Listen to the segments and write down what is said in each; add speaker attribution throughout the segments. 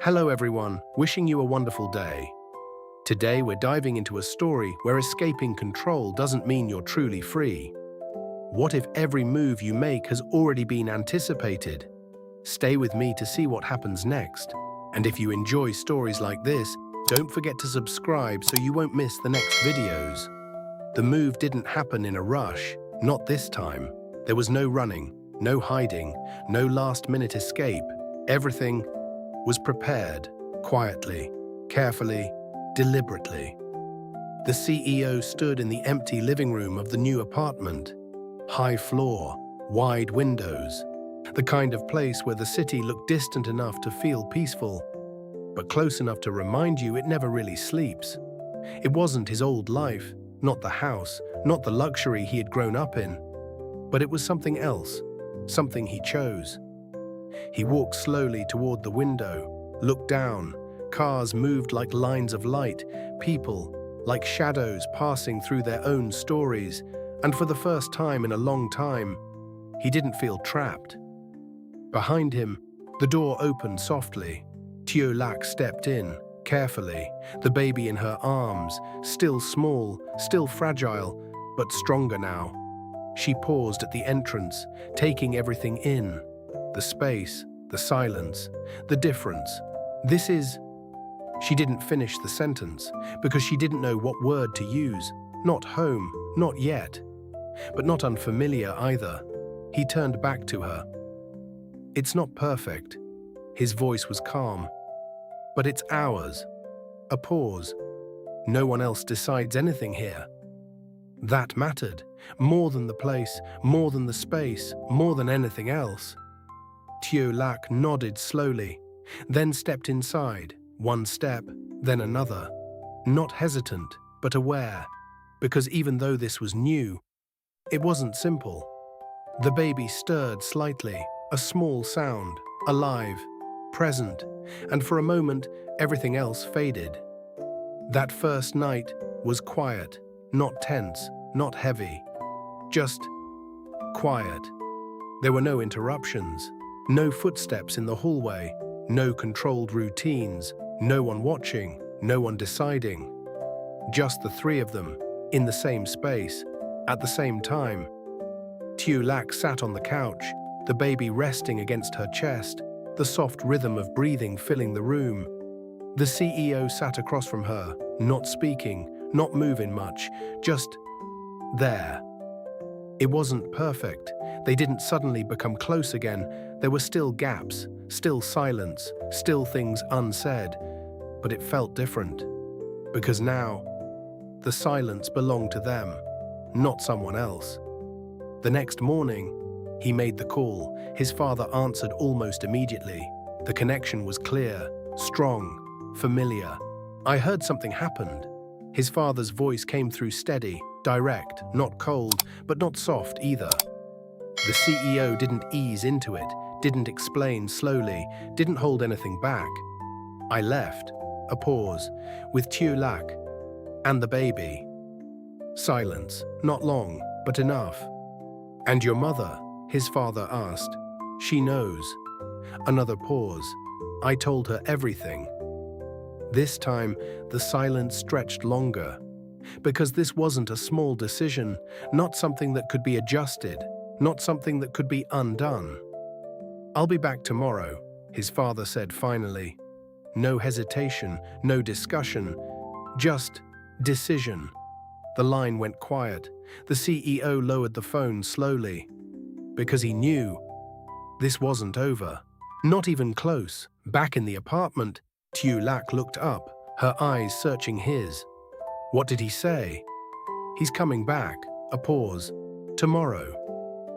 Speaker 1: Hello everyone, wishing you a wonderful day. Today we're diving into a story where escaping control doesn't mean you're truly free. What if every move you make has already been anticipated? Stay with me to see what happens next. And if you enjoy stories like this, don't forget to subscribe so you won't miss the next videos. The move didn't happen in a rush, not this time. There was no running, no hiding, no last-minute escape. Everything was prepared, quietly, carefully, deliberately. The CEO stood in the empty living room of the new apartment. High floor, wide windows, the kind of place where the city looked distant enough to feel peaceful, but close enough to remind you it never really sleeps. It wasn't his old life, not the house, not the luxury he had grown up in, but it was something else, something he chose. He walked slowly toward the window, looked down. Cars moved like lines of light, people like shadows passing through their own stories, and for the first time in a long time, he didn't feel trapped. Behind him, the door opened softly. Tieu Lac stepped in, carefully, the baby in her arms, still small, still fragile, but stronger now. She paused at the entrance, taking everything in. The space, the silence, the difference. This is... She didn't finish the sentence because she didn't know what word to use. Not home, not yet. But not unfamiliar either. He turned back to her. It's not perfect. His voice was calm. But it's ours. A pause. No one else decides anything here. That mattered. More than the place, more than the space, more than anything else. Tieu Lac nodded slowly, then stepped inside, one step, then another. Not hesitant, but aware, because even though this was new, it wasn't simple. The baby stirred slightly, a small sound, alive, present, and for a moment, everything else faded. That first night was quiet, not tense, not heavy, just quiet. There were no interruptions. No footsteps in the hallway, no controlled routines, no one watching, no one deciding. Just the three of them, in the same space, at the same time. Tieu Lac sat on the couch, the baby resting against her chest, the soft rhythm of breathing filling the room. The CEO sat across from her, not speaking, not moving much, just there. It wasn't perfect. They didn't suddenly become close again. There were still gaps, still silence, still things unsaid. But it felt different. Because now, the silence belonged to them, not someone else. The next morning, he made the call. His father answered almost immediately. The connection was clear, strong, familiar. I heard something happened. His father's voice came through steady, direct, not cold, but not soft either. The CEO didn't ease into it, didn't explain slowly, didn't hold anything back. I left, a pause, with Tieu Lac and the baby. Silence, not long, but enough. And your mother? His father asked. She knows. Another pause. I told her everything. This time, the silence stretched longer, because this wasn't a small decision, not something that could be adjusted, not something that could be undone. I'll be back tomorrow, his father said finally. No hesitation, no discussion, just decision. The line went quiet. The CEO lowered the phone slowly, because he knew this wasn't over. Not even close. Back in the apartment, Tieu Lac looked up, her eyes searching his. What did he say? He's coming back. A pause. Tomorrow.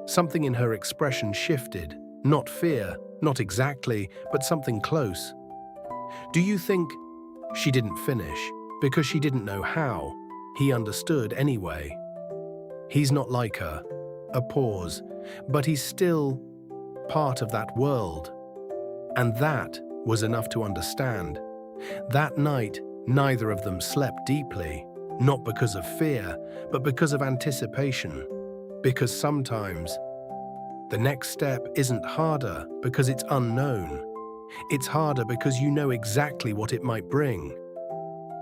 Speaker 1: Something in her expression shifted. Not fear, not exactly, but something close. Do you think... She didn't finish, because she didn't know how. He understood anyway. He's not like her. A pause. But he's still part of that world. And that was enough to understand. That night, neither of them slept deeply, not because of fear, but because of anticipation. Because sometimes, the next step isn't harder because it's unknown. It's harder because you know exactly what it might bring.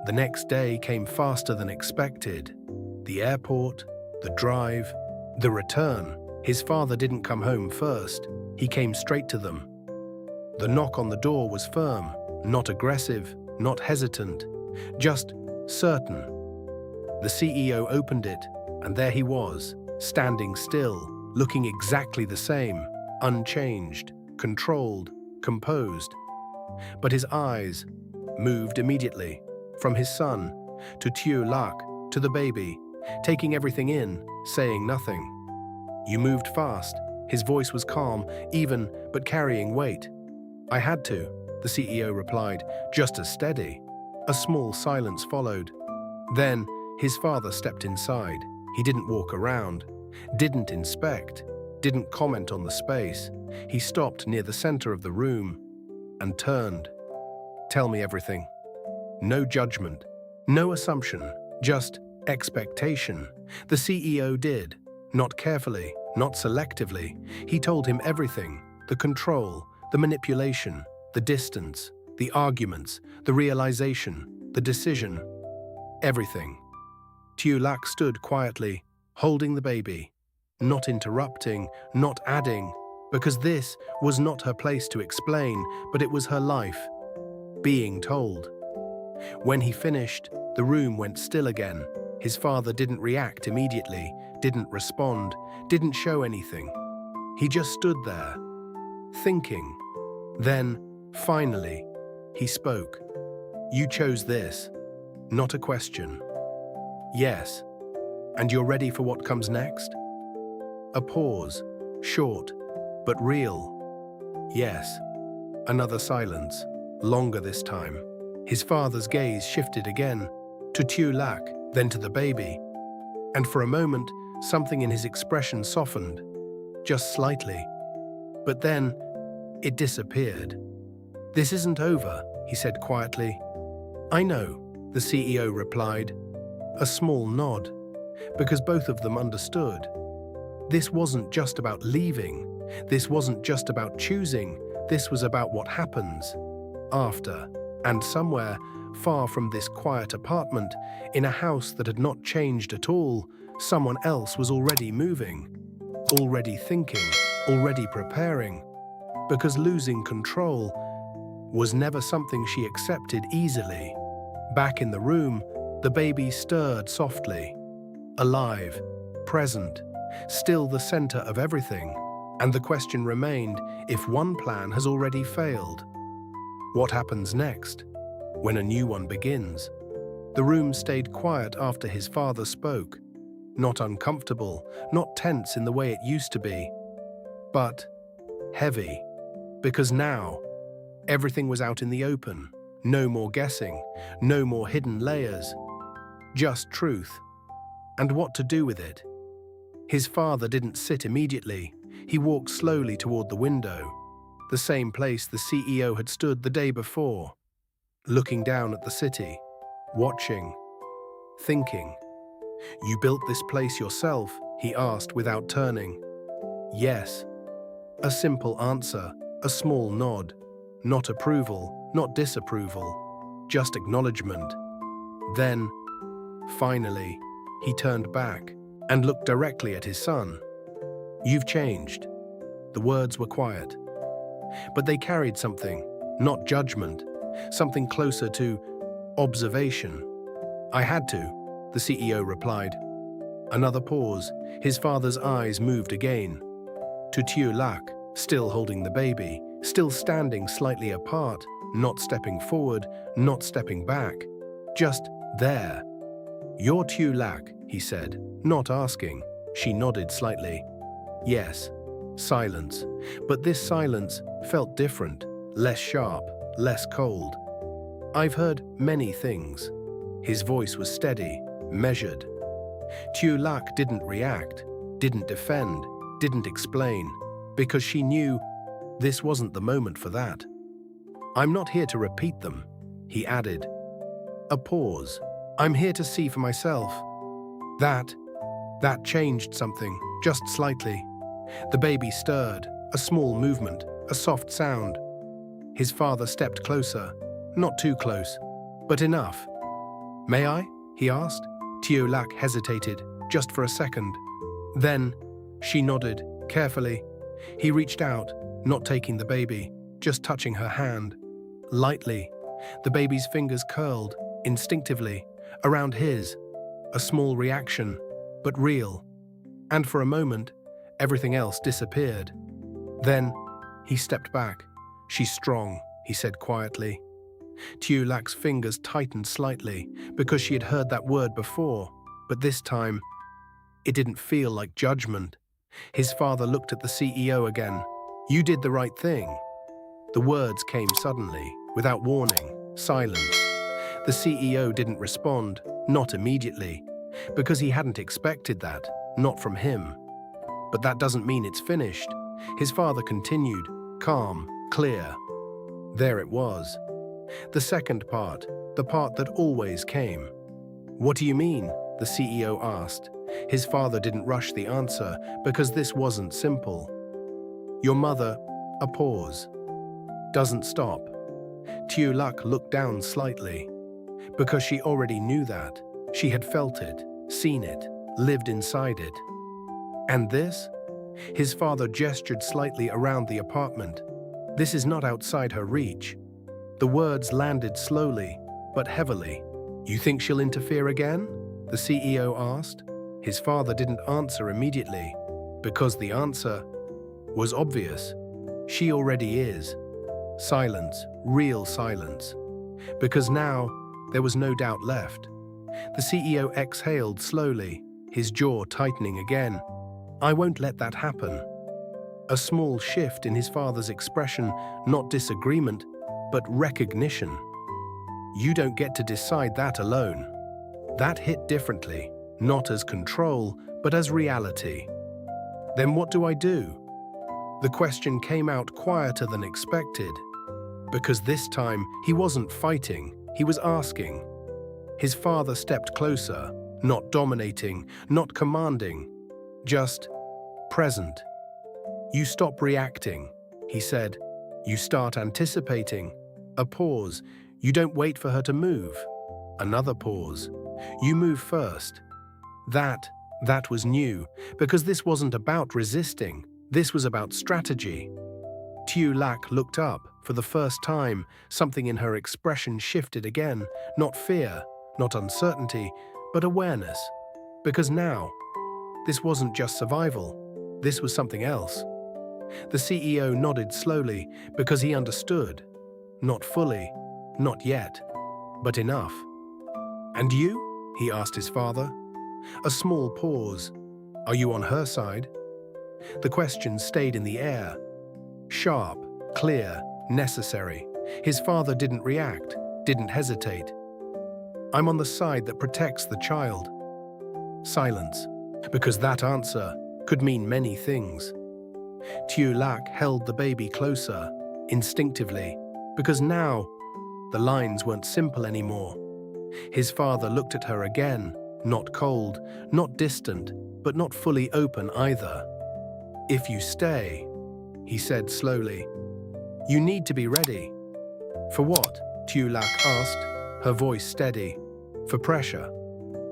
Speaker 1: The next day came faster than expected. The airport, the drive, the return. His father didn't come home first. He came straight to them. The knock on the door was firm, not aggressive, not hesitant, just certain. The CEO opened it, and there he was, standing still, looking exactly the same, unchanged, controlled, composed. But his eyes moved immediately, from his son, to Tieu Lac, to the baby, taking everything in, saying nothing. You moved fast. His voice was calm, even, but carrying weight. I had to, the CEO replied, just as steady. A small silence followed. Then, his father stepped inside. He didn't walk around, didn't inspect, didn't comment on the space. He stopped near the center of the room and turned. Tell me everything. No judgment, no assumption, just expectation. The CEO did, not carefully, not selectively. He told him everything, the control, the manipulation, the distance, the arguments, the realization, the decision, everything. Tieu Lac stood quietly, holding the baby, not interrupting, not adding, because this was not her place to explain, but it was her life, being told. When he finished, the room went still again. His father didn't react immediately, didn't respond, didn't show anything. He just stood there, thinking. Then, finally, he spoke. You chose this, not a question. Yes. And you're ready for what comes next? A pause, short, but real. Yes. Another silence, longer this time. His father's gaze shifted again, to Tieu Lac, then to the baby. And for a moment, something in his expression softened, just slightly. But then, it disappeared. This isn't over, he said quietly. I know, the CEO replied. A small nod, because both of them understood. This wasn't just about leaving. This wasn't just about choosing. This was about what happens after. And somewhere, far from this quiet apartment, in a house that had not changed at all, someone else was already moving, already thinking, already preparing. Because losing control was never something she accepted easily. Back in the room, the baby stirred softly, alive, present, still the center of everything. And the question remained, if one plan has already failed, what happens next, when a new one begins? The room stayed quiet after his father spoke, not uncomfortable, not tense in the way it used to be, but heavy, because now everything was out in the open, no more guessing, no more hidden layers, just truth, and what to do with it. His father didn't sit immediately. He walked slowly toward the window, the same place the CEO had stood the day before, looking down at the city, watching, thinking. You built this place yourself? He asked without turning. Yes. A simple answer, a small nod. Not approval, not disapproval, just acknowledgement. Then, finally, he turned back and looked directly at his son. You've changed. The words were quiet, but they carried something, not judgment, something closer to observation. I had to, the CEO replied. Another pause. His father's eyes moved again. To Tieu Lac, still holding the baby, still standing slightly apart, not stepping forward, not stepping back, just there. You're Tieu Lac, he said, not asking. She nodded slightly. Yes. Silence. But this silence felt different, less sharp, less cold. I've heard many things. His voice was steady, measured. Tieu Lac didn't react, didn't defend, didn't explain, because she knew this wasn't the moment for that. I'm not here to repeat them, he added. A pause. I'm here to see for myself. That changed something, just slightly. The baby stirred, a small movement, a soft sound. His father stepped closer. Not too close, but enough. "May I?" he asked. Tieu Lac hesitated, just for a second. Then, she nodded, carefully. He reached out, not taking the baby, just touching her hand. Lightly, the baby's fingers curled, instinctively, around his. A small reaction, but real. And for a moment, everything else disappeared. Then, he stepped back. "She's strong," he said quietly. Tieu Lac's fingers tightened slightly, because she had heard that word before, but this time, it didn't feel like judgment. His father looked at the CEO again. "You did the right thing." The words came suddenly, without warning. Silence. The CEO didn't respond, not immediately, because he hadn't expected that, not from him. "But that doesn't mean it's finished," his father continued, calm, clear. There it was. The second part, the part that always came. "What do you mean?" the CEO asked. His father didn't rush the answer, because this wasn't simple. "Your mother," a pause, "doesn't stop." Tieu Lac looked down slightly, because she already knew that. She had felt it, seen it, lived inside it. "And this?" His father gestured slightly around the apartment. "This is not outside her reach." The words landed slowly, but heavily. "You think she'll interfere again?" the CEO asked. His father didn't answer immediately, because the answer was obvious. She already is. Silence, real silence. Because now, there was no doubt left. The CEO exhaled slowly, his jaw tightening again. "I won't let that happen." A small shift in his father's expression, not disagreement, but recognition. "You don't get to decide that alone." That hit differently, not as control, but as reality. "Then what do I do?" The question came out quieter than expected, because this time he wasn't fighting, he was asking. His father stepped closer, not dominating, not commanding, just present. "You stop reacting," he said. "You start anticipating." A pause. "You don't wait for her to move." Another pause. "You move first." That was new, because this wasn't about resisting. This was about strategy. Tieu Lac looked up. For the first time, something in her expression shifted again. Not fear, not uncertainty, but awareness. Because now, this wasn't just survival. This was something else. The CEO nodded slowly, because he understood. Not fully, not yet, but enough. "And you?" he asked his father. A small pause. "Are you on her side?" The question stayed in the air. Sharp, clear, necessary. His father didn't react, didn't hesitate. "I'm on the side that protects the child." Silence, because that answer could mean many things. Tieu Lac held the baby closer, instinctively, because now the lines weren't simple anymore. His father looked at her again, not cold, not distant, but not fully open either. "If you stay," he said slowly, "you need to be ready." "For what?" Tieu Lac asked, her voice steady. "For pressure."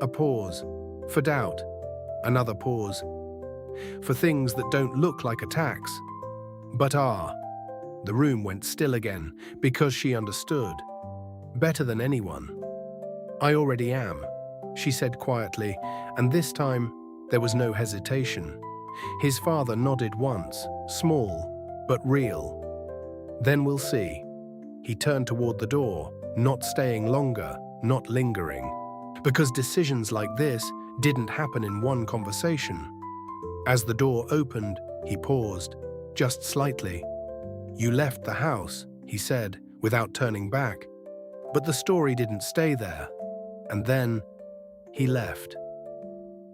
Speaker 1: A pause. "For doubt." Another pause. "For things that don't look like attacks, but are." The room went still again, because she understood. Better than anyone. "I already am," she said quietly, and this time there was no hesitation. His father nodded once, small, but real. "Then we'll see." He turned toward the door, not staying longer, not lingering. Because decisions like this didn't happen in one conversation. As the door opened, he paused, just slightly. "You left the house," he said, without turning back. But the story didn't stay there. And then, he left.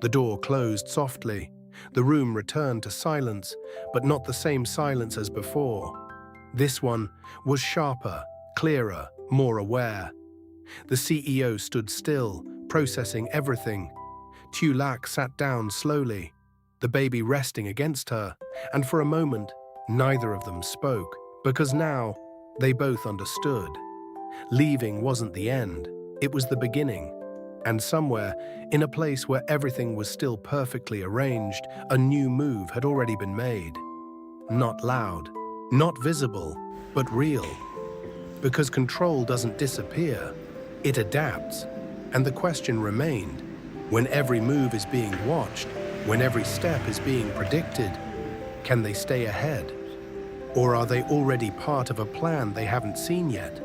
Speaker 1: The door closed softly. The room returned to silence, but not the same silence as before. This one was sharper, clearer, more aware. The CEO stood still, processing everything. Tieu Lac sat down slowly, the baby resting against her, and for a moment, neither of them spoke, because now, They both understood. Leaving wasn't the end, it was the beginning. And somewhere, in a place where everything was still perfectly arranged, a new move had already been made. Not loud, not visible, but real. Because control doesn't disappear, it adapts. And the question remained, when every move is being watched, when every step is being predicted, can they stay ahead? Or are they already part of a plan they haven't seen yet?